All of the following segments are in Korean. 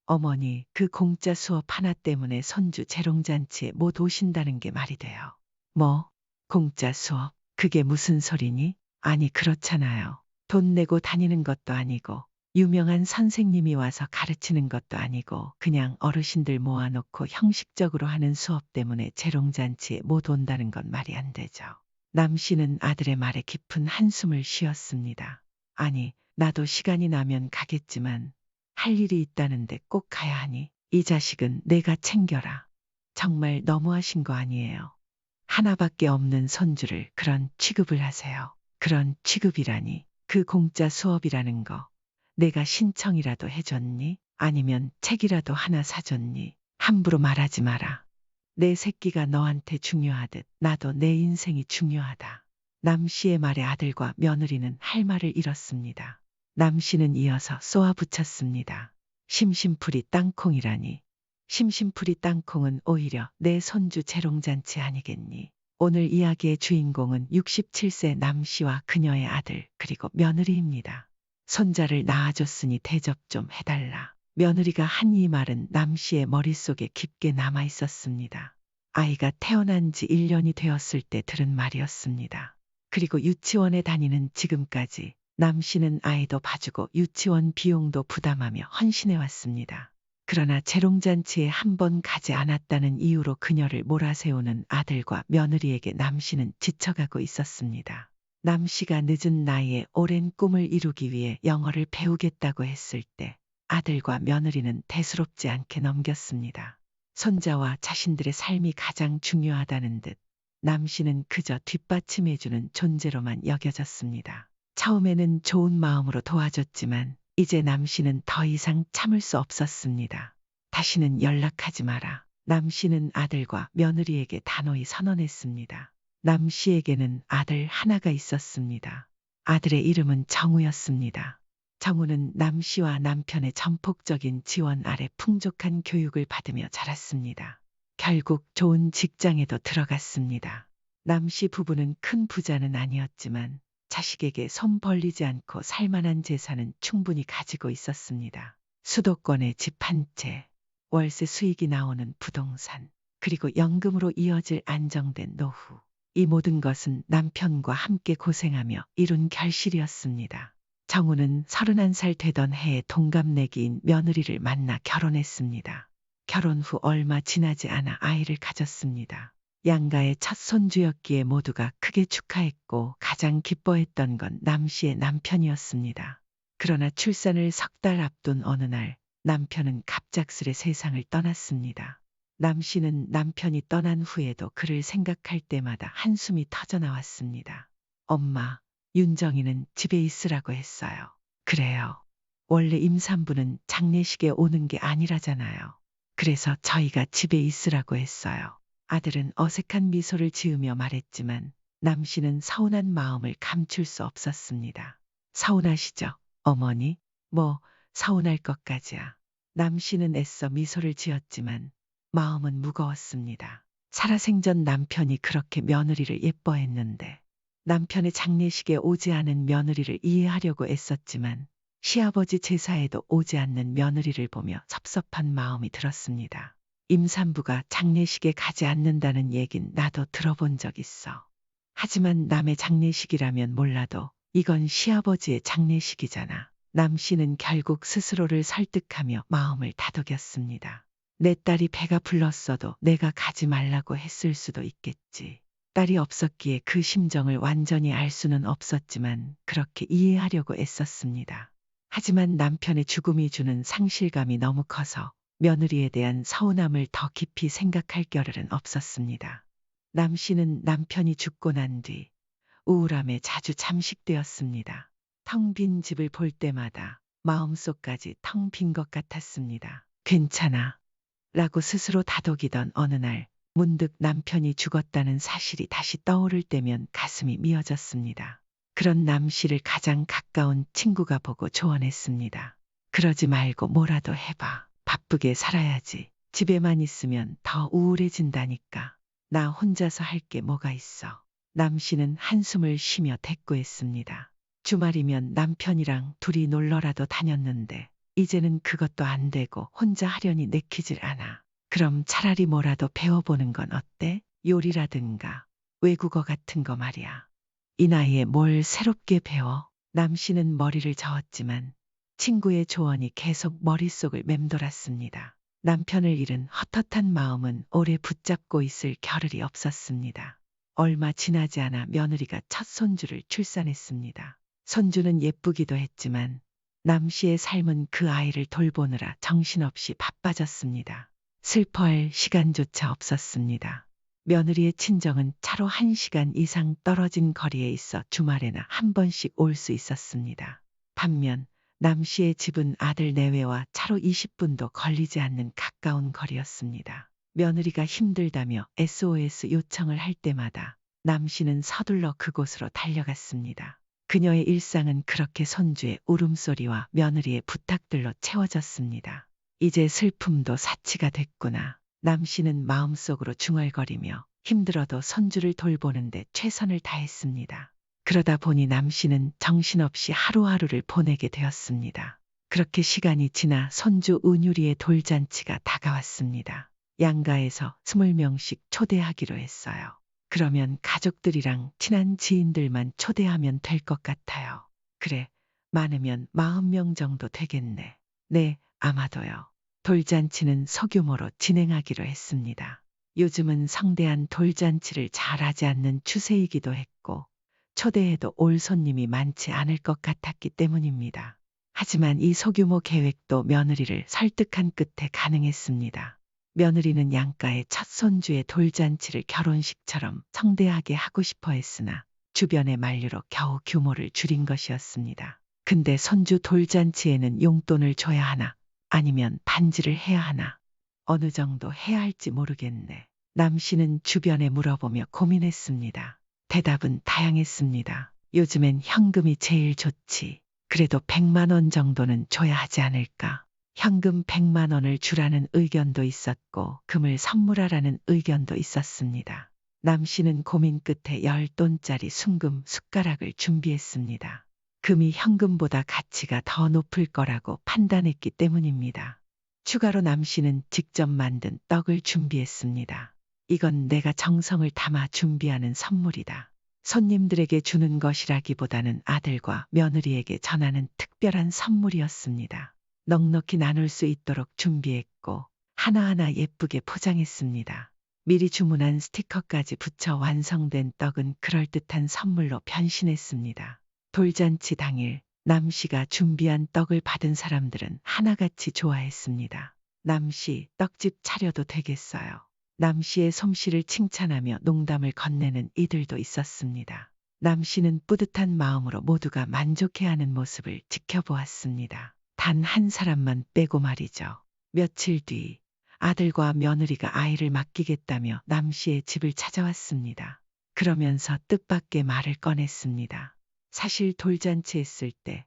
어머니, 그 공짜 수업 하나 때문에 손주 재롱잔치에 못 오신다는 게 말이 돼요. 뭐? 공짜 수업? 그게 무슨 소리니? 아니, 그렇잖아요. 돈 내고 다니는 것도 아니고, 유명한 선생님이 와서 가르치는 것도 아니고, 그냥 어르신들 모아놓고 형식적으로 하는 수업 때문에 재롱잔치에 못 온다는 건 말이 안 되죠. 남 씨는 아들의 말에 깊은 한숨을 쉬었습니다. 아니, 나도 시간이 나면 가겠지만, 할 일이 있다는데 꼭 가야 하니, 이 자식은 내가 챙겨라. 정말 너무하신 거 아니에요. 하나밖에 없는 손주를 그런 취급을 하세요. 그런 취급이라니. 그 공짜 수업이라는 거. 내가 신청이라도 해줬니? 아니면 책이라도 하나 사줬니? 함부로 말하지 마라. 내 새끼가 너한테 중요하듯 나도 내 인생이 중요하다. 남 씨의 말에 아들과 며느리는 할 말을 잃었습니다. 남 씨는 이어서 쏘아붙였습니다. 심심풀이 땅콩이라니. 심심풀이 땅콩은 오히려 내 손주 재롱잔치 아니겠니? 오늘 이야기의 주인공은 67세 남 씨와 그녀의 아들 그리고 며느리입니다. 손자를 낳아줬으니 대접 좀 해달라. 며느리가 한 이 말은 남 씨의 머릿속에 깊게 남아 있었습니다. 아이가 태어난 지 1년이 되었을 때 들은 말이었습니다. 그리고 유치원에 다니는 지금까지 남 씨는 아이도 봐주고 유치원 비용도 부담하며 헌신해 왔습니다. 그러나 재롱잔치에 한 번 가지 않았다는 이유로 그녀를 몰아세우는 아들과 며느리에게 남 씨는 지쳐가고 있었습니다. 남 씨가 늦은 나이에 오랜 꿈을 이루기 위해 영어를 배우겠다고 했을 때 아들과 며느리는 대수롭지 않게 넘겼습니다. 손자와 자신들의 삶이 가장 중요하다는 듯 남 씨는 그저 뒷받침해주는 존재로만 여겨졌습니다. 처음에는 좋은 마음으로 도와줬지만 이제 남 씨는 더 이상 참을 수 없었습니다. 다시는 연락하지 마라. 남 씨는 아들과 며느리에게 단호히 선언했습니다. 남 씨에게는 아들 하나가 있었습니다. 아들의 이름은 정우였습니다. 정우는 남 씨와 남편의 전폭적인 지원 아래 풍족한 교육을 받으며 자랐습니다. 결국 좋은 직장에도 들어갔습니다. 남 씨 부부는 큰 부자는 아니었지만 자식에게 손 벌리지 않고 살만한 재산은 충분히 가지고 있었습니다. 수도권에 집 한 채, 월세 수익이 나오는 부동산, 그리고 연금으로 이어질 안정된 노후. 이 모든 것은 남편과 함께 고생하며 이룬 결실이었습니다. 정우는 31살 되던 해에 동갑내기인 며느리를 만나 결혼했습니다. 결혼 후 얼마 지나지 않아 아이를 가졌습니다. 양가의 첫 손주였기에 모두가 크게 축하했고 가장 기뻐했던 건 남 씨의 남편이었습니다. 그러나 출산을 석 달 앞둔 어느 날 남편은 갑작스레 세상을 떠났습니다. 남 씨는 남편이 떠난 후에도 그를 생각할 때마다 한숨이 터져나왔습니다. 엄마, 윤정이는 집에 있으라고 했어요. 그래요. 원래 임산부는 장례식에 오는 게 아니라잖아요. 그래서 저희가 집에 있으라고 했어요. 아들은 어색한 미소를 지으며 말했지만 남 씨는 서운한 마음을 감출 수 없었습니다. 서운하시죠, 어머니? 뭐 서운할 것까지야. 남 씨는 애써 미소를 지었지만 마음은 무거웠습니다. 살아생전 남편이 그렇게 며느리를 예뻐했는데 남편의 장례식에 오지 않은 며느리를 이해하려고 애썼지만 시아버지 제사에도 오지 않는 며느리를 보며 섭섭한 마음이 들었습니다. 임산부가 장례식에 가지 않는다는 얘긴 나도 들어본 적 있어. 하지만 남의 장례식이라면 몰라도 이건 시아버지의 장례식이잖아. 남 씨는 결국 스스로를 설득하며 마음을 다독였습니다. 내 딸이 배가 불렀어도 내가 가지 말라고 했을 수도 있겠지. 딸이 없었기에 그 심정을 완전히 알 수는 없었지만 그렇게 이해하려고 애썼습니다. 하지만 남편의 죽음이 주는 상실감이 너무 커서 며느리에 대한 서운함을 더 깊이 생각할 겨를은 없었습니다. 남 씨는 남편이 죽고 난 뒤 우울함에 자주 잠식되었습니다. 텅 빈 집을 볼 때마다 마음속까지 텅 빈 것 같았습니다. 괜찮아 라고 스스로 다독이던 어느 날 문득 남편이 죽었다는 사실이 다시 떠오를 때면 가슴이 미어졌습니다. 그런 남 씨를 가장 가까운 친구가 보고 조언했습니다. 그러지 말고 뭐라도 해봐. 바쁘게 살아야지. 집에만 있으면 더 우울해진다니까. 나 혼자서 할 게 뭐가 있어. 남 씨는 한숨을 쉬며 대꾸했습니다. 주말이면 남편이랑 둘이 놀러라도 다녔는데 이제는 그것도 안 되고 혼자 하려니 내키질 않아. 그럼 차라리 뭐라도 배워보는 건 어때? 요리라든가 외국어 같은 거 말이야. 이 나이에 뭘 새롭게 배워? 남씨는 머리를 저었지만 친구의 조언이 계속 머릿속을 맴돌았습니다. 남편을 잃은 헛헛한 마음은 오래 붙잡고 있을 겨를이 없었습니다. 얼마 지나지 않아 며느리가 첫 손주를 출산했습니다. 손주는 예쁘기도 했지만 남씨의 삶은 그 아이를 돌보느라 정신없이 바빠졌습니다. 슬퍼할 시간조차 없었습니다. 며느리의 친정은 차로 1시간 이상 떨어진 거리에 있어 주말에나 한 번씩 올 수 있었습니다. 반면 남씨의 집은 아들 내외와 차로 20분도 걸리지 않는 가까운 거리였습니다. 며느리가 힘들다며 SOS 요청을 할 때마다 남씨는 서둘러 그곳으로 달려갔습니다. 그녀의 일상은 그렇게 손주의 울음소리와 며느리의 부탁들로 채워졌습니다. 이제 슬픔도 사치가 됐구나. 남씨는 마음속으로 중얼거리며 힘들어도 손주를 돌보는데 최선을 다했습니다. 그러다 보니 남씨는 정신없이 하루하루를 보내게 되었습니다. 그렇게 시간이 지나 손주 은유리의 돌잔치가 다가왔습니다. 양가에서 20명씩 초대하기로 했어요. 그러면 가족들이랑 친한 지인들만 초대하면 될 것 같아요. 그래, 많으면 40명 정도 되겠네. 네, 아마도요. 돌잔치는 소규모로 진행하기로 했습니다. 요즘은 성대한 돌잔치를 잘하지 않는 추세이기도 했고 초대해도 올 손님이 많지 않을 것 같았기 때문입니다. 하지만 이 소규모 계획도 며느리를 설득한 끝에 가능했습니다. 며느리는 양가의 첫 손주의 돌잔치를 결혼식처럼 성대하게 하고 싶어 했으나 주변의 만류로 겨우 규모를 줄인 것이었습니다. 근데 손주 돌잔치에는 용돈을 줘야 하나 아니면 반지를 해야 하나 어느 정도 해야 할지 모르겠네. 남씨는 주변에 물어보며 고민했습니다. 대답은 다양했습니다. 요즘엔 현금이 제일 좋지. 그래도 100만 원 정도는 줘야 하지 않을까. 현금 100만 원을 주라는 의견도 있었고 금을 선물하라는 의견도 있었습니다. 남씨는 고민 끝에 10돈짜리 순금 숟가락을 준비했습니다. 금이 현금보다 가치가 더 높을 거라고 판단했기 때문입니다. 추가로 남씨는 직접 만든 떡을 준비했습니다. 이건 내가 정성을 담아 준비하는 선물이다. 손님들에게 주는 것이라기보다는 아들과 며느리에게 전하는 특별한 선물이었습니다. 넉넉히 나눌 수 있도록 준비했고 하나하나 예쁘게 포장했습니다. 미리 주문한 스티커까지 붙여 완성된 떡은 그럴듯한 선물로 변신했습니다. 돌잔치 당일 남씨가 준비한 떡을 받은 사람들은 하나같이 좋아했습니다. 남씨, 떡집 차려도 되겠어요. 남씨의 솜씨를 칭찬하며 농담을 건네는 이들도 있었습니다. 남씨는 뿌듯한 마음으로 모두가 만족해하는 모습을 지켜보았습니다. 단 한 사람만 빼고 말이죠. 며칠 뒤 아들과 며느리가 아이를 맡기겠다며 남씨의 집을 찾아왔습니다. 그러면서 뜻밖의 말을 꺼냈습니다. 사실 돌잔치 했을 때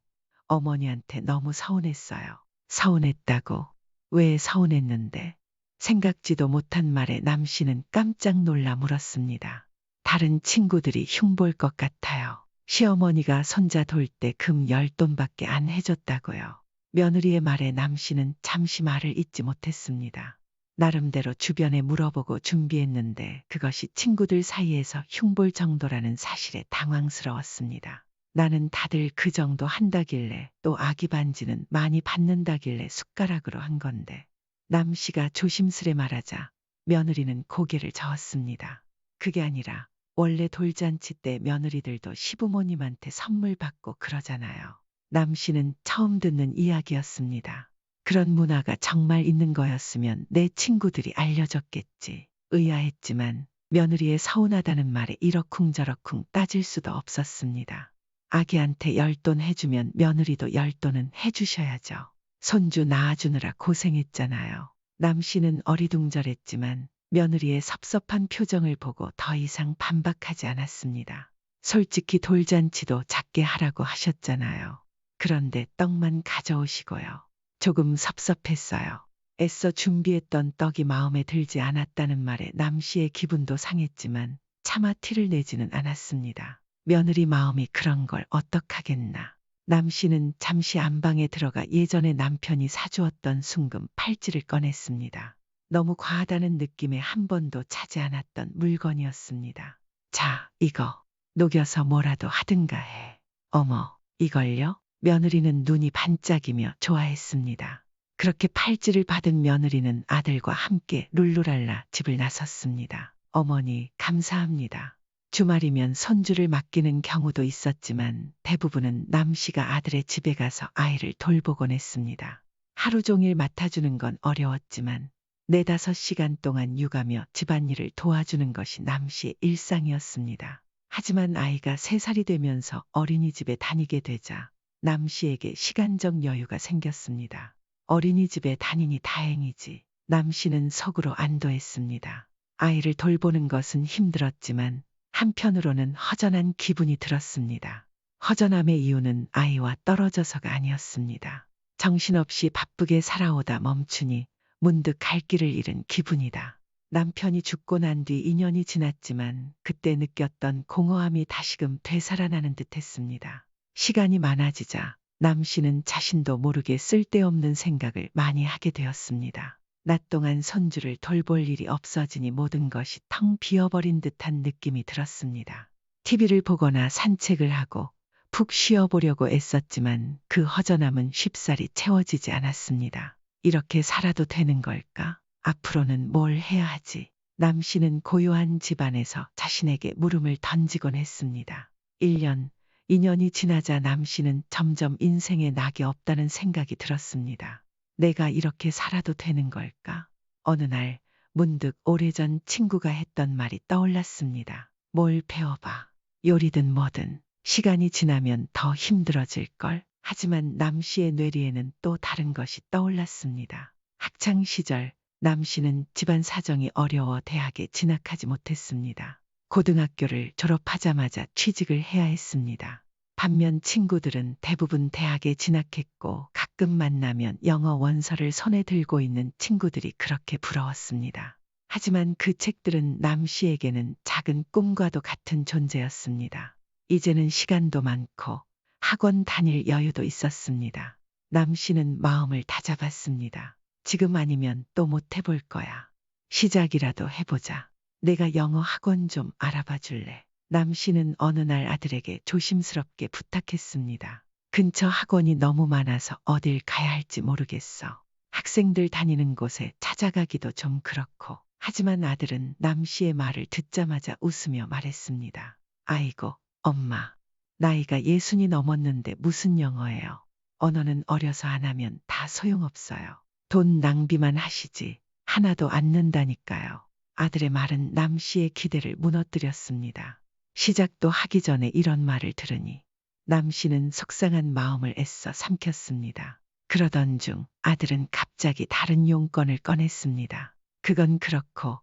어머니한테 너무 서운했어요. 서운했다고? 왜 서운했는데? 생각지도 못한 말에 남씨는 깜짝 놀라 물었습니다. 다른 친구들이 흉볼 것 같아요. 시어머니가 손자 돌 때 금 10돈밖에 안 해줬다고요. 며느리의 말에 남씨는 잠시 말을 잇지 못했습니다. 나름대로 주변에 물어보고 준비했는데 그것이 친구들 사이에서 흉볼 정도라는 사실에 당황스러웠습니다. 나는 다들 그 정도 한다길래 또 아기 반지는 많이 받는다길래 숟가락으로 한 건데. 남씨가 조심스레 말하자 며느리는 고개를 저었습니다. 그게 아니라 원래 돌잔치 때 며느리들도 시부모님한테 선물 받고 그러잖아요. 남씨는 처음 듣는 이야기였습니다. 그런 문화가 정말 있는 거였으면 내 친구들이 알려줬겠지. 의아했지만 며느리의 서운하다는 말에 이러쿵저러쿵 따질 수도 없었습니다. 아기한테 10돈 해주면 며느리도 10돈은 해주셔야죠. 손주 낳아주느라 고생했잖아요. 남씨는 어리둥절했지만 며느리의 섭섭한 표정을 보고 더 이상 반박하지 않았습니다. 솔직히 돌잔치도 작게 하라고 하셨잖아요. 그런데 떡만 가져오시고요. 조금 섭섭했어요. 애써 준비했던 떡이 마음에 들지 않았다는 말에 남씨의 기분도 상했지만 차마 티를 내지는 않았습니다. 며느리 마음이 그런 걸 어떡하겠나. 남 씨는 잠시 안방에 들어가 예전에 남편이 사주었던 순금 팔찌를 꺼냈습니다. 너무 과하다는 느낌에 한 번도 차지 않았던 물건이었습니다. 자, 이거 녹여서 뭐라도 하든가 해. 어머, 이걸요? 며느리는 눈이 반짝이며 좋아했습니다. 그렇게 팔찌를 받은 며느리는 아들과 함께 룰루랄라 집을 나섰습니다. 어머니, 감사합니다. 주말이면 손주를 맡기는 경우도 있었지만 대부분은 남 씨가 아들의 집에 가서 아이를 돌보곤 했습니다. 하루 종일 맡아주는 건 어려웠지만 4~5시간 동안 육아며 집안일을 도와주는 것이 남 씨의 일상이었습니다. 하지만 아이가 3살이 되면서 어린이집에 다니게 되자 남 씨에게 시간적 여유가 생겼습니다. 어린이집에 다니니 다행이지. 남 씨는 속으로 안도했습니다. 아이를 돌보는 것은 힘들었지만 한편으로는 허전한 기분이 들었습니다. 허전함의 이유는 아이와 떨어져서가 아니었습니다. 정신없이 바쁘게 살아오다 멈추니 문득 갈 길을 잃은 기분이다. 남편이 죽고 난 뒤 2년이 지났지만 그때 느꼈던 공허함이 다시금 되살아나는 듯했습니다. 시간이 많아지자 남 씨는 자신도 모르게 쓸데없는 생각을 많이 하게 되었습니다. 낮 동안 손주를 돌볼 일이 없어지니 모든 것이 텅 비어버린 듯한 느낌이 들었습니다. TV를 보거나 산책을 하고 푹 쉬어보려고 애썼지만 그 허전함은 쉽사리 채워지지 않았습니다. 이렇게 살아도 되는 걸까? 앞으로는 뭘 해야 하지? 남 씨는 고요한 집안에서 자신에게 물음을 던지곤 했습니다. 1년, 2년이 지나자 남 씨는 점점 인생에 낙이 없다는 생각이 들었습니다. 내가 이렇게 살아도 되는 걸까? 어느 날 문득 오래전 친구가 했던 말이 떠올랐습니다. 뭘 배워봐. 요리든 뭐든 시간이 지나면 더 힘들어질걸. 하지만 남 씨의 뇌리에는 또 다른 것이 떠올랐습니다. 학창 시절 남 씨는 집안 사정이 어려워 대학에 진학하지 못했습니다. 고등학교를 졸업하자마자 취직을 해야 했습니다. 반면 친구들은 대부분 대학에 진학했고 가끔 만나면 영어 원서를 손에 들고 있는 친구들이 그렇게 부러웠습니다. 하지만 그 책들은 남 씨에게는 작은 꿈과도 같은 존재였습니다. 이제는 시간도 많고 학원 다닐 여유도 있었습니다. 남 씨는 마음을 다잡았습니다. 지금 아니면 또 못 해볼 거야. 시작이라도 해보자. 내가 영어 학원 좀 알아봐 줄래? 남 씨는 어느 날 아들에게 조심스럽게 부탁했습니다. 근처 학원이 너무 많아서 어딜 가야 할지 모르겠어. 학생들 다니는 곳에 찾아가기도 좀 그렇고. 하지만 아들은 남 씨의 말을 듣자마자 웃으며 말했습니다. 아이고, 엄마. 나이가 60이 넘었는데 무슨 영어예요? 언어는 어려서 안 하면 다 소용없어요. 돈 낭비만 하시지 하나도 안 는다니까요. 아들의 말은 남 씨의 기대를 무너뜨렸습니다. 시작도 하기 전에 이런 말을 들으니 남 씨는 속상한 마음을 애써 삼켰습니다. 그러던 중 아들은 갑자기 다른 용건을 꺼냈습니다. 그건 그렇고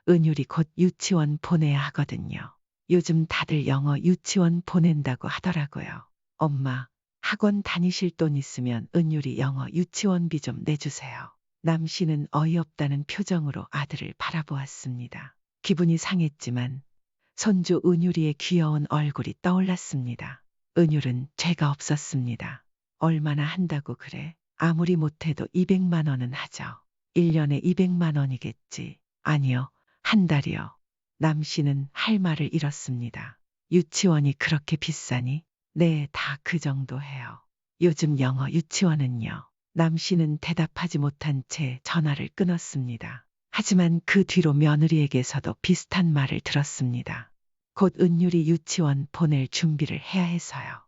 은율이 곧 유치원 보내야 하거든요. 요즘 다들 영어 유치원 보낸다고 하더라고요. 엄마, 학원 다니실 돈 있으면 은율이 영어 유치원비 좀 내주세요. 남 씨는 어이없다는 표정으로 아들을 바라보았습니다. 기분이 상했지만 손주 은율이의 귀여운 얼굴이 떠올랐습니다. 은율은 죄가 없었습니다. 얼마나 한다고 그래? 아무리 못해도 200만 원은 하죠. 1년에 200만 원이겠지. 아니요, 한 달이요. 남 씨는 할 말을 잃었습니다. 유치원이 그렇게 비싸니? 네, 다 그 정도 해요. 요즘 영어 유치원은요. 남 씨는 대답하지 못한 채 전화를 끊었습니다. 하지만 그 뒤로 며느리에게서도 비슷한 말을 들었습니다. 곧 은율이 유치원 보낼 준비를 해야 해서요.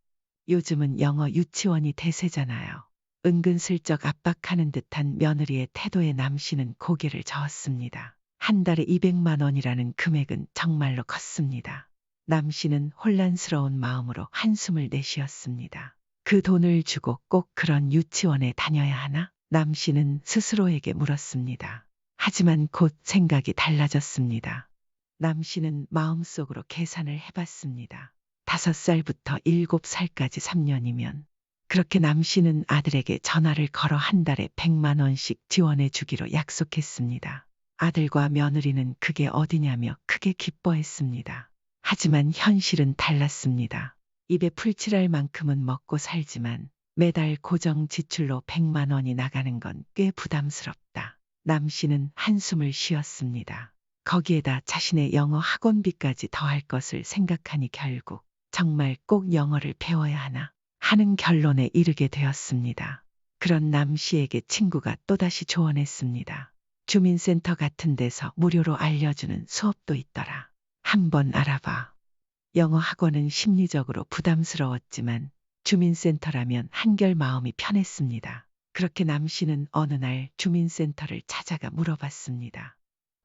요즘은 영어 유치원이 대세잖아요. 은근슬쩍 압박하는 듯한 며느리의 태도에 남 씨는 고개를 저었습니다. 한 달에 200만 원이라는 금액은 정말로 컸습니다. 남 씨는 혼란스러운 마음으로 한숨을 내쉬었습니다. 그 돈을 주고 꼭 그런 유치원에 다녀야 하나? 남 씨는 스스로에게 물었습니다. 하지만 곧 생각이 달라졌습니다. 남 씨는 마음속으로 계산을 해봤습니다. 5살부터 7살까지 3년이면 그렇게 남 씨는 아들에게 전화를 걸어 한 달에 100만 원씩 지원해 주기로 약속했습니다. 아들과 며느리는 그게 어디냐며 크게 기뻐했습니다. 하지만 현실은 달랐습니다. 입에 풀칠할 만큼은 먹고 살지만 매달 고정 지출로 100만 원이 나가는 건 꽤 부담스럽다. 남 씨는 한숨을 쉬었습니다. 거기에다 자신의 영어 학원비까지 더할 것을 생각하니 결국 정말 꼭 영어를 배워야 하나 하는 결론에 이르게 되었습니다. 그런 남 씨에게 친구가 또다시 조언했습니다. 주민센터 같은 데서 무료로 알려주는 수업도 있더라. 한번 알아봐. 영어 학원은 심리적으로 부담스러웠지만 주민센터라면 한결 마음이 편했습니다. 그렇게 남 씨는 어느 날 주민센터를 찾아가 물어봤습니다.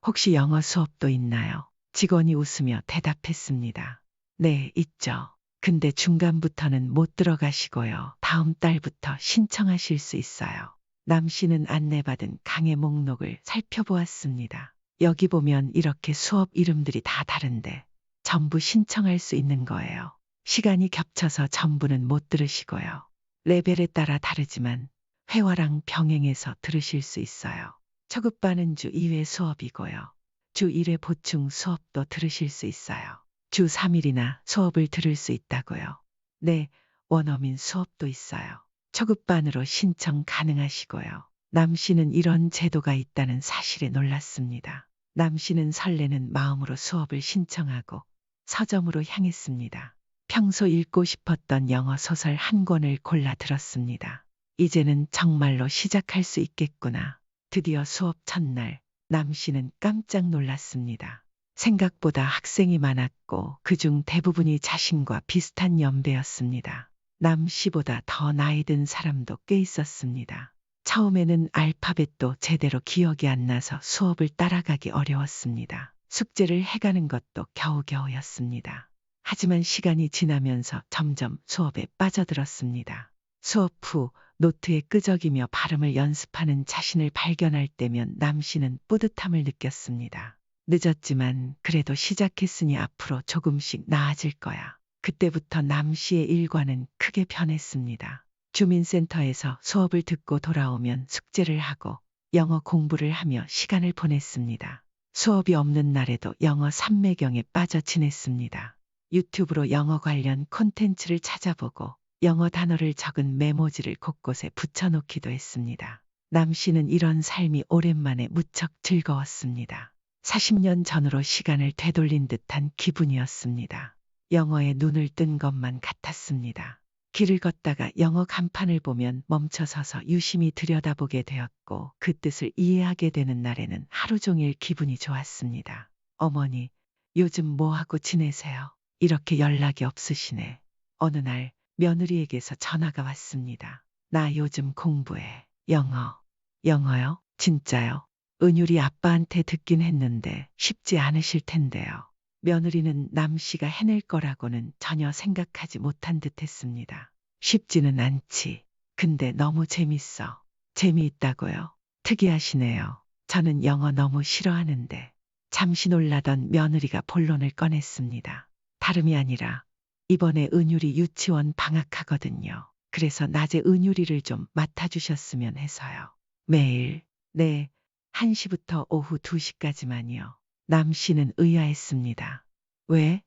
혹시 영어 수업도 있나요? 직원이 웃으며 대답했습니다. 네, 있죠. 근데 중간부터는 못 들어가시고요. 다음 달부터 신청하실 수 있어요. 남 씨는 안내받은 강의 목록을 살펴보았습니다. 여기 보면 이렇게 수업 이름들이 다 다른데 전부 신청할 수 있는 거예요. 시간이 겹쳐서 전부는 못 들으시고요. 레벨에 따라 다르지만 회화랑 병행해서 들으실 수 있어요. 초급반은 주 2회 수업이고요. 주 1회 보충 수업도 들으실 수 있어요. 주 3일이나 수업을 들을 수 있다고요. 네, 원어민 수업도 있어요. 초급반으로 신청 가능하시고요. 남 씨는 이런 제도가 있다는 사실에 놀랐습니다. 남 씨는 설레는 마음으로 수업을 신청하고 서점으로 향했습니다. 평소 읽고 싶었던 영어 소설 한 권을 골라 들었습니다. 이제는 정말로 시작할 수 있겠구나. 드디어 수업 첫날, 남 씨는 깜짝 놀랐습니다. 생각보다 학생이 많았고 그중 대부분이 자신과 비슷한 연배였습니다. 남 씨보다 더 나이 든 사람도 꽤 있었습니다. 처음에는 알파벳도 제대로 기억이 안 나서 수업을 따라가기 어려웠습니다. 숙제를 해가는 것도 겨우겨우였습니다. 하지만 시간이 지나면서 점점 수업에 빠져들었습니다. 수업 후 노트에 끄적이며 발음을 연습하는 자신을 발견할 때면 남 씨는 뿌듯함을 느꼈습니다. 늦었지만 그래도 시작했으니 앞으로 조금씩 나아질 거야. 그때부터 남 씨의 일과는 크게 변했습니다. 주민센터에서 수업을 듣고 돌아오면 숙제를 하고 영어 공부를 하며 시간을 보냈습니다. 수업이 없는 날에도 영어 삼매경에 빠져 지냈습니다. 유튜브로 영어 관련 콘텐츠를 찾아보고 영어 단어를 적은 메모지를 곳곳에 붙여놓기도 했습니다. 남 씨는 이런 삶이 오랜만에 무척 즐거웠습니다. 40년 전으로 시간을 되돌린 듯한 기분이었습니다. 영어에 눈을 뜬 것만 같았습니다. 길을 걷다가 영어 간판을 보면 멈춰서서 유심히 들여다보게 되었고 그 뜻을 이해하게 되는 날에는 하루 종일 기분이 좋았습니다. 어머니, 요즘 뭐하고 지내세요? 이렇게 연락이 없으시네. 어느 날 며느리에게서 전화가 왔습니다. 나 요즘 공부해. 영어. 영어요? 진짜요? 은율이 아빠한테 듣긴 했는데 쉽지 않으실 텐데요. 며느리는 남 씨가 해낼 거라고는 전혀 생각하지 못한 듯 했습니다. 쉽지는 않지. 근데 너무 재밌어. 재미있다고요? 특이하시네요. 저는 영어 너무 싫어하는데. 잠시 놀라던 며느리가 본론을 꺼냈습니다. 다름이 아니라 이번에 은율이 유치원 방학하거든요. 그래서 낮에 은율이를 좀 맡아주셨으면 해서요. 매일, 네, 1시부터 오후 2시까지만요. 남 씨는 의아했습니다. 왜?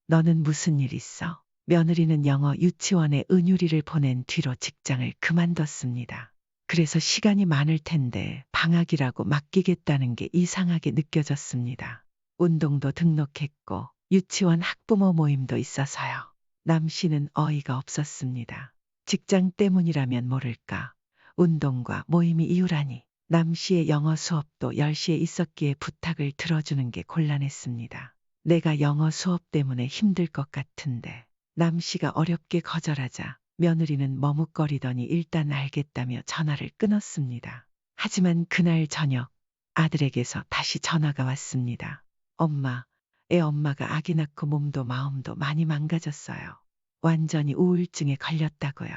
너는 무슨 일 있어? 며느리는 영어 유치원에 은율이를 보낸 뒤로 직장을 그만뒀습니다. 그래서 시간이 많을 텐데 방학이라고 맡기겠다는 게 이상하게 느껴졌습니다. 운동도 등록했고 유치원 학부모 모임도 있어서요. 남 씨는 어이가 없었습니다. 직장 때문이라면 모를까. 운동과 모임이 이유라니. 남 씨의 영어 수업도 10시에 있었기에 부탁을 들어주는 게 곤란했습니다. 내가 영어 수업 때문에 힘들 것 같은데. 남 씨가 어렵게 거절하자 며느리는 머뭇거리더니 일단 알겠다며 전화를 끊었습니다. 하지만 그날 저녁 아들에게서 다시 전화가 왔습니다. 엄마, 애 엄마가 아기 낳고 몸도 마음도 많이 망가졌어요. 완전히 우울증에 걸렸다고요.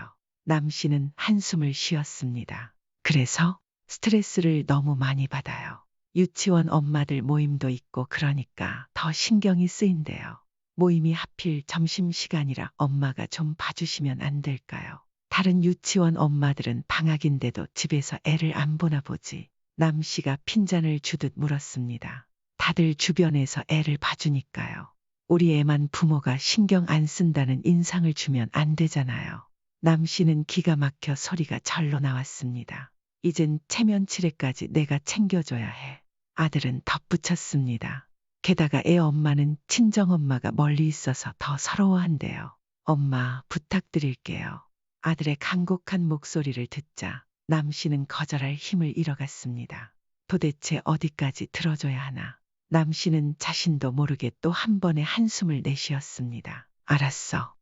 남 씨는 한숨을 쉬었습니다. 그래서 스트레스를 너무 많이 받아요. 유치원 엄마들 모임도 있고 그러니까 더 신경이 쓰인대요. 모임이 하필 점심시간이라 엄마가 좀 봐주시면 안 될까요? 다른 유치원 엄마들은 방학인데도 집에서 애를 안 보나 보지. 남 씨가 핀잔을 주듯 물었습니다. 다들 주변에서 애를 봐주니까요. 우리 애만 부모가 신경 안 쓴다는 인상을 주면 안 되잖아요. 남 씨는 기가 막혀 소리가 절로 나왔습니다. 이젠 체면치레까지 내가 챙겨줘야 해. 아들은 덧붙였습니다. 게다가 애 엄마는 친정엄마가 멀리 있어서 더 서러워한대요. 엄마, 부탁드릴게요. 아들의 간곡한 목소리를 듣자 남 씨는 거절할 힘을 잃어갔습니다. 도대체 어디까지 들어줘야 하나. 남 씨는 자신도 모르게 또 한 번의 한숨을 내쉬었습니다. 알았어.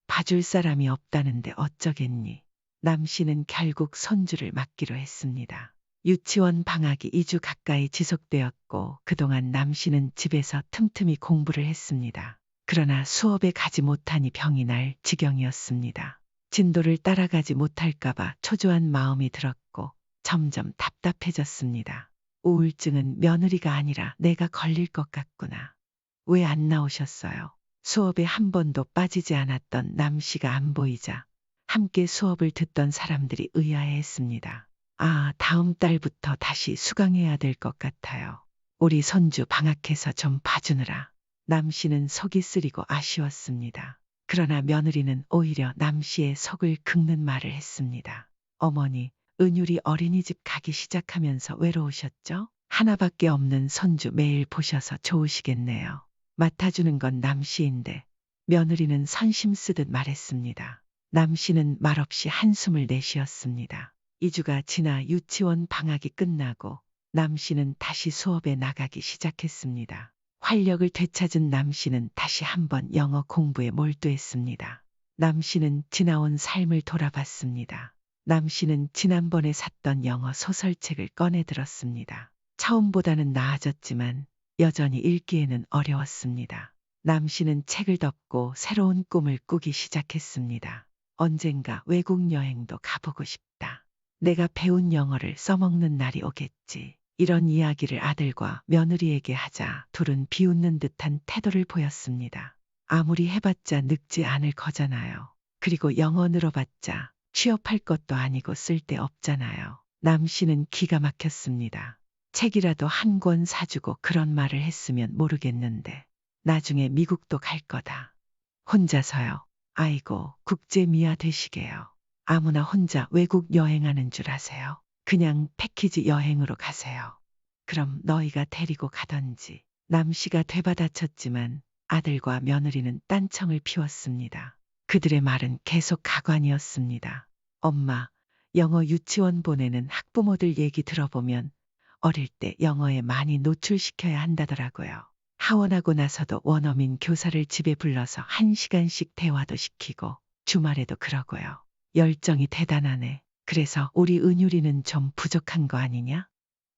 봐줄 사람이 없다는데 어쩌겠니. 남 씨는 결국 손주를 맡기로 했습니다. 유치원 방학이 2주 가까이 지속되었고 그동안 남 씨는 집에서 틈틈이 공부를 했습니다. 그러나 수업에 가지 못하니 병이 날 지경이었습니다. 진도를 따라가지 못할까봐 초조한 마음이 들었고 점점 답답해졌습니다. 우울증은 며느리가 아니라 내가 걸릴 것 같구나. 왜 안 나오셨어요? 수업에 한 번도 빠지지 않았던 남 씨가 안 보이자 함께 수업을 듣던 사람들이 의아해했습니다. 아, 다음 달부터 다시 수강해야 될 것 같아요. 우리 손주 방학해서 좀 봐주느라. 남 씨는 속이 쓰리고 아쉬웠습니다. 그러나 며느리는 오히려 남 씨의 속을 긁는 말을 했습니다. 어머니, 은율이 어린이집 가기 시작하면서 외로우셨죠? 하나밖에 없는 손주 매일 보셔서 좋으시겠네요. 맡아주는 건 남 씨인데 며느리는 선심 쓰듯 말했습니다. 남 씨는 말없이 한숨을 내쉬었습니다. 2주가 지나 유치원 방학이 끝나고 남 씨는 다시 수업에 나가기 시작했습니다. 활력을 되찾은 남 씨는 다시 한번 영어 공부에 몰두했습니다. 남 씨는 지나온 삶을 돌아봤습니다. 남 씨는 지난번에 샀던 영어 소설책을 꺼내 들었습니다. 처음보다는 나아졌지만 여전히 읽기에는 어려웠습니다. 남 씨는 책을 덮고 새로운 꿈을 꾸기 시작했습니다. 언젠가 외국 여행도 가보고 싶다. 내가 배운 영어를 써먹는 날이 오겠지. 이런 이야기를 아들과 며느리에게 하자 둘은 비웃는 듯한 태도를 보였습니다. 아무리 해봤자 늙지 않을 거잖아요. 그리고 영어 늘어봤자 취업할 것도 아니고 쓸데없잖아요. 남 씨는 기가 막혔습니다. 책이라도 한 권 사주고 그런 말을 했으면 모르겠는데 나중에 미국도 갈 거다. 혼자서요. 아이고, 국제미아 되시게요. 아무나 혼자 외국 여행하는 줄 아세요? 그냥 패키지 여행으로 가세요. 그럼 너희가 데리고 가던지. 남 씨가 되받아쳤지만 아들과 며느리는 딴청을 피웠습니다. 그들의 말은 계속 가관이었습니다. 엄마, 영어 유치원 보내는 학부모들 얘기 들어보면 어릴 때 영어에 많이 노출시켜야 한다더라고요. 하원하고 나서도 원어민 교사를 집에 불러서 1시간씩 대화도 시키고 주말에도 그러고요. 열정이 대단하네. 그래서 우리 은율이는 좀 부족한 거 아니냐?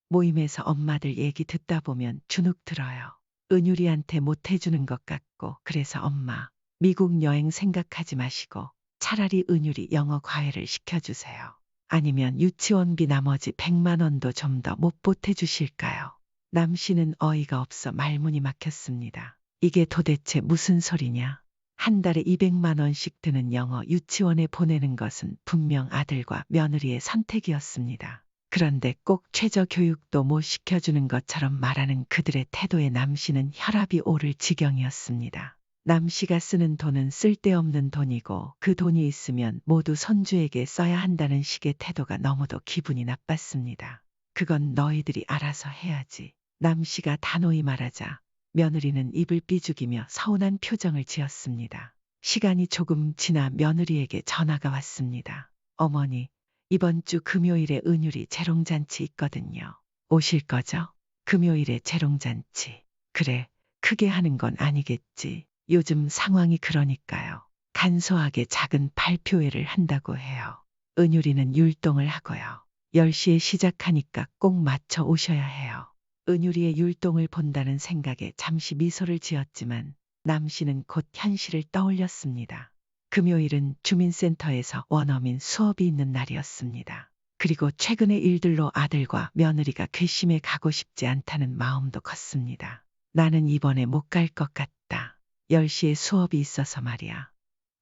모임에서 엄마들 얘기 듣다 보면 주눅 들어요. 은율이한테 못 해주는 것 같고 그래서 엄마, 미국 여행 생각하지 마시고 차라리 은율이 영어 과외를 시켜주세요. 아니면 유치원비 나머지 100만 원도 좀 더 못 보태주실까요? 남 씨는 어이가 없어 말문이 막혔습니다. 이게 도대체 무슨 소리냐? 한 달에 200만 원씩 드는 영어 유치원에 보내는 것은 분명 아들과 며느리의 선택이었습니다. 그런데 꼭 최저 교육도 못 시켜주는 것처럼 말하는 그들의 태도에 남 씨는 혈압이 오를 지경이었습니다. 남 씨가 쓰는 돈은 쓸데없는 돈이고 그 돈이 있으면 모두 손주에게 써야 한다는 식의 태도가 너무도 기분이 나빴습니다. 그건 너희들이 알아서 해야지. 남 씨가 단호히 말하자 며느리는 입을 삐죽이며 서운한 표정을 지었습니다. 시간이 조금 지나 며느리에게 전화가 왔습니다. 어머니, 이번 주 금요일에 은율이 재롱잔치 있거든요. 오실 거죠? 금요일에 재롱잔치. 그래, 크게 하는 건 아니겠지. 요즘 상황이 그러니까요. 간소하게 작은 발표회를 한다고 해요. 은율이는 율동을 하고요. 10시에 시작하니까 꼭 맞춰 오셔야 해요. 은율이의 율동을 본다는 생각에 잠시 미소를 지었지만 남 씨는 곧 현실을 떠올렸습니다. 금요일은 주민센터에서 원어민 수업이 있는 날이었습니다. 그리고 최근의 일들로 아들과 며느리가 괘씸해 가고 싶지 않다는 마음도 컸습니다. 나는 이번에 못 갈 것 같다. 10시에 수업이 있어서 말이야.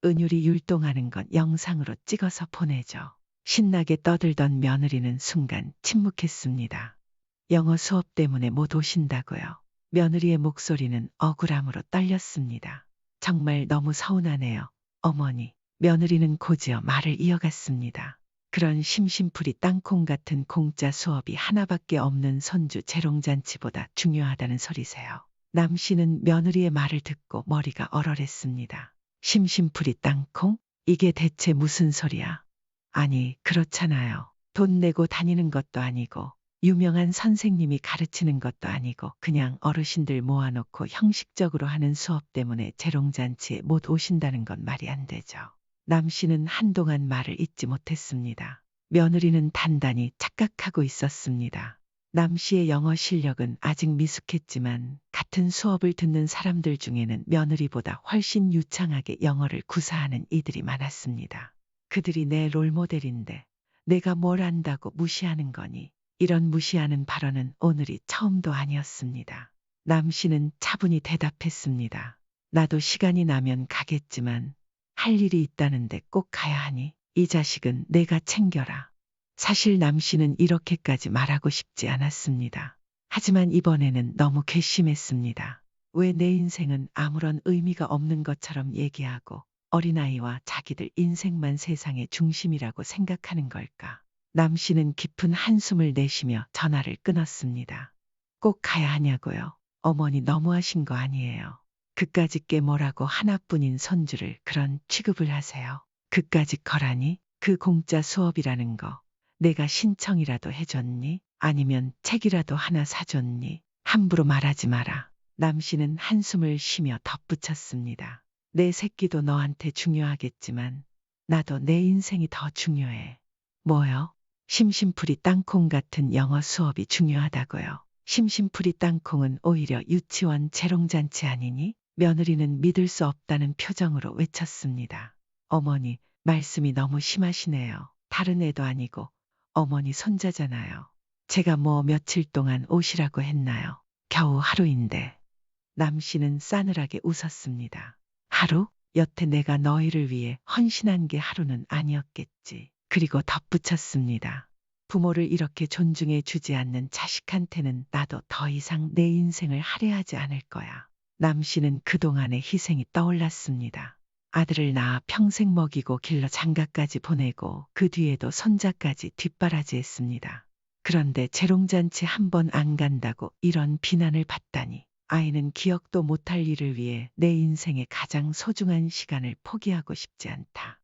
은율이 율동하는 건 영상으로 찍어서 보내줘. 신나게 떠들던 며느리는 순간 침묵했습니다. 영어 수업 때문에 못 오신다고요. 며느리의 목소리는 억울함으로 떨렸습니다. 정말 너무 서운하네요, 어머니. 며느리는 고지어 말을 이어갔습니다. 그런 심심풀이 땅콩 같은 공짜 수업이 하나밖에 없는 손주 재롱잔치보다 중요하다는 소리세요. 남 씨는 며느리의 말을 듣고 머리가 얼얼했습니다. 심심풀이 땅콩? 이게 대체 무슨 소리야? 아니, 그렇잖아요. 돈 내고 다니는 것도 아니고, 유명한 선생님이 가르치는 것도 아니고, 그냥 어르신들 모아놓고 형식적으로 하는 수업 때문에 재롱잔치에 못 오신다는 건 말이 안 되죠. 남 씨는 한동안 말을 잇지 못했습니다. 며느리는 단단히 착각하고 있었습니다. 남 씨의 영어 실력은 아직 미숙했지만 같은 수업을 듣는 사람들 중에는 며느리보다 훨씬 유창하게 영어를 구사하는 이들이 많았습니다. 그들이 내 롤모델인데 내가 뭘 안다고 무시하는 거니? 이런 무시하는 발언은 오늘이 처음도 아니었습니다. 남 씨는 차분히 대답했습니다. 나도 시간이 나면 가겠지만 할 일이 있다는데 꼭 가야 하니? 이 자식은 내가 챙겨라. 사실 남 씨는 이렇게까지 말하고 싶지 않았습니다. 하지만 이번에는 너무 괘씸했습니다. 왜 내 인생은 아무런 의미가 없는 것처럼 얘기하고 어린아이와 자기들 인생만 세상의 중심이라고 생각하는 걸까? 남 씨는 깊은 한숨을 내쉬며 전화를 끊었습니다. 꼭 가야 하냐고요? 어머니 너무하신 거 아니에요. 그까짓 게 뭐라고 하나뿐인 손주를 그런 취급을 하세요. 그까짓 거라니? 그 공짜 수업이라는 거 내가 신청이라도 해줬니? 아니면 책이라도 하나 사줬니? 함부로 말하지 마라. 남 씨는 한숨을 쉬며 덧붙였습니다. 내 새끼도 너한테 중요하겠지만 나도 내 인생이 더 중요해. 뭐요? 심심풀이 땅콩 같은 영어 수업이 중요하다고요. 심심풀이 땅콩은 오히려 유치원 재롱잔치 아니니? 며느리는 믿을 수 없다는 표정으로 외쳤습니다. 어머니, 말씀이 너무 심하시네요. 다른 애도 아니고 어머니 손자잖아요. 제가 뭐 며칠 동안 오시라고 했나요? 겨우 하루인데. 남 씨는 싸늘하게 웃었습니다. 하루? 여태 내가 너희를 위해 헌신한 게 하루는 아니었겠지. 그리고 덧붙였습니다. 부모를 이렇게 존중해 주지 않는 자식한테는 나도 더 이상 내 인생을 할애하지 않을 거야. 남 씨는 그동안의 희생이 떠올랐습니다. 아들을 낳아 평생 먹이고 길러 장가까지 보내고 그 뒤에도 손자까지 뒷바라지했습니다. 그런데 재롱잔치 한 번 안 간다고 이런 비난을 받다니. 아이는 기억도 못할 일을 위해 내 인생의 가장 소중한 시간을 포기하고 싶지 않다.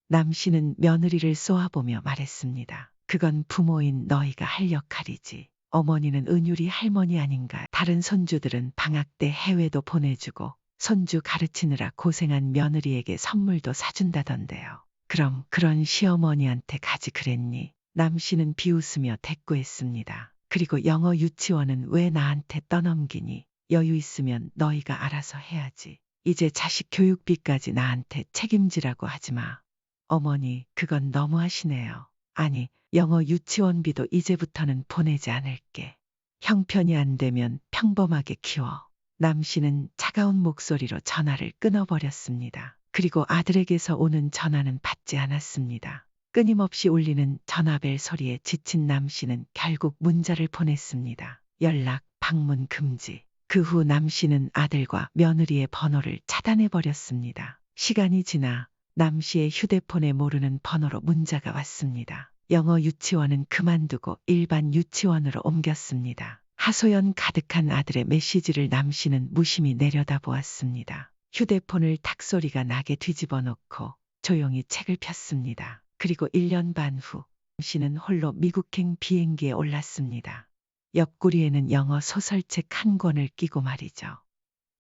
남 씨는 며느리를 쏘아보며 말했습니다. 그건 부모인 너희가 할 역할이지. 어머니는 은유리 할머니 아닌가. 다른 손주들은 방학 때 해외도 보내주고 손주 가르치느라 고생한 며느리에게 선물도 사준다던데요. 그럼 그런 시어머니한테 가지 그랬니? 남 씨는 비웃으며 대꾸했습니다. 그리고 영어 유치원은 왜 나한테 떠넘기니? 여유 있으면 너희가 알아서 해야지. 이제 자식 교육비까지 나한테 책임지라고 하지 마. 어머니, 그건 너무하시네요. 아니, 영어 유치원비도 이제부터는 보내지 않을게. 형편이 안 되면 평범하게 키워. 남 씨는 차가운 목소리로 전화를 끊어버렸습니다. 그리고 아들에게서 오는 전화는 받지 않았습니다. 끊임없이 울리는 전화벨 소리에 지친 남 씨는 결국 문자를 보냈습니다. 연락, 방문 금지. 그 후 남 씨는 아들과 며느리의 번호를 차단해버렸습니다. 시간이 지나 남 씨의 휴대폰에 모르는 번호로 문자가 왔습니다. 영어 유치원은 그만두고 일반 유치원으로 옮겼습니다. 하소연 가득한 아들의 메시지를 남 씨는 무심히 내려다보았습니다. 휴대폰을 탁 소리가 나게 뒤집어 놓고 조용히 책을 폈습니다. 그리고 1년 반 후, 남 씨는 홀로 미국행 비행기에 올랐습니다. 옆구리에는 영어 소설책 한 권을 끼고 말이죠.